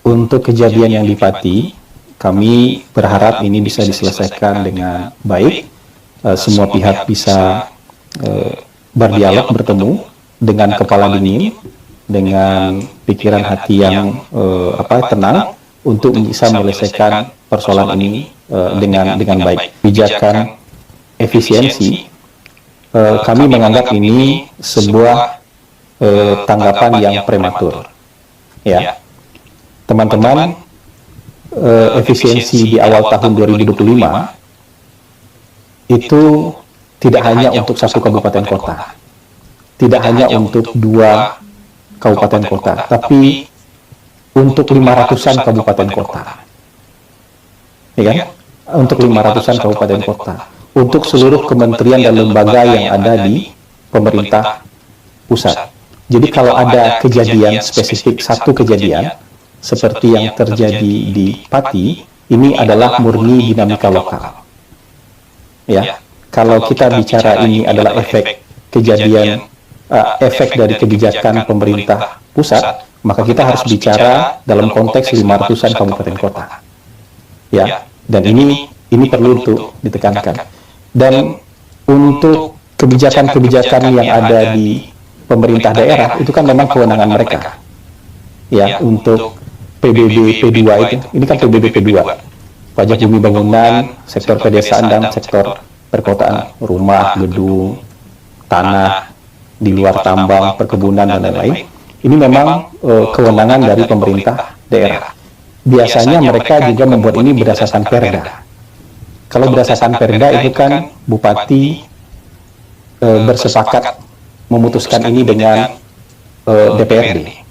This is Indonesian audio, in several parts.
Untuk kejadian yang di Pati, kami berharap ini bisa diselesaikan dengan baik. Semua pihak bisa berdialog, bertemu dengan kepala dingin, dengan pikiran hati yang tenang untuk bisa menyelesaikan persoalan ini dengan baik. Kebijakan efisiensi, kami menganggap ini sebuah tanggapan yang prematur. Ya, teman-teman, efisiensi di awal tahun 2025 itu tidak hanya untuk satu kabupaten kota, tidak hanya untuk 2 kabupaten kota, tapi untuk 500-an kabupaten kota, ya kan? Untuk 500-an kabupaten kota, untuk seluruh kementerian dan lembaga yang ada di pemerintah pusat. Jadi kalau ada kejadian spesifik, satu kejadian seperti yang terjadi di Pati, ini adalah murni dinamika lokal. Ya, kalau kita bicara ini adalah efek kejadian, efek dari kebijakan pemerintah pusat, maka kita harus bicara dalam konteks 500-an kabupaten kota. Ya, dan ini perlu untuk ditekankan. Dan untuk kebijakan-kebijakan yang ada di pemerintah daerah itu kan memang kewenangan mereka. Ya, untuk PBB P2 itu, ini kan PBB P2, pajak bumi bangunan, sektor pedesaan dan sektor perkotaan, rumah, gedung, tanah, di luar tambang, perkebunan dan lain-lain. Ini memang kewenangan dari pemerintah daerah. Biasanya mereka juga membuat ini berdasarkan perda. Kalau berdasarkan perda itu kan bupati bersepakat memutuskan ini dengan DPRD,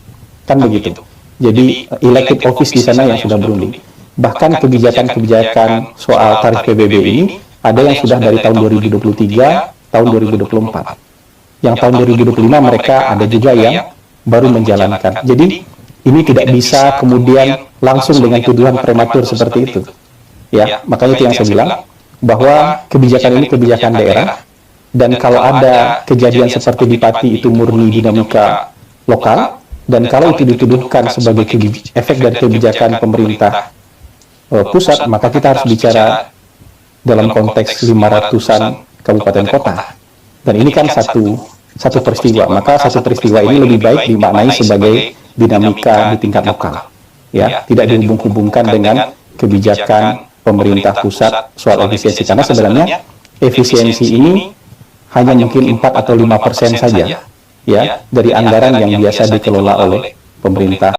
kan begitu. Jadi elected office di sana yang sudah berunding. Bahkan kebijakan-kebijakan soal tarif PBB ini ada yang sudah dari tahun 2023, tahun 2024. Yang tahun 2025 mereka ada juga yang baru menjalankan. Jadi ini tidak bisa kemudian langsung dengan tuduhan prematur seperti itu. Ya, makanya itu yang saya bilang bahwa kebijakan ini kebijakan daerah. Dan kalau ada kejadian seperti di Pati itu murni dinamika lokal, dan kalau itu dituduhkan sebagai efek dari kebijakan pemerintah pusat, maka kita harus bicara dalam konteks 500-an kabupaten kota. Dan ini kan satu peristiwa, maka satu peristiwa ini lebih baik dimaknai sebagai dinamika di tingkat lokal. Ya, tidak dihubung-hubungkan dengan kebijakan pemerintah pusat soal efisiensi, karena sebenarnya efisiensi ini hanya mungkin 4 atau 5% saja, ya, dari anggaran yang biasa dikelola oleh pemerintah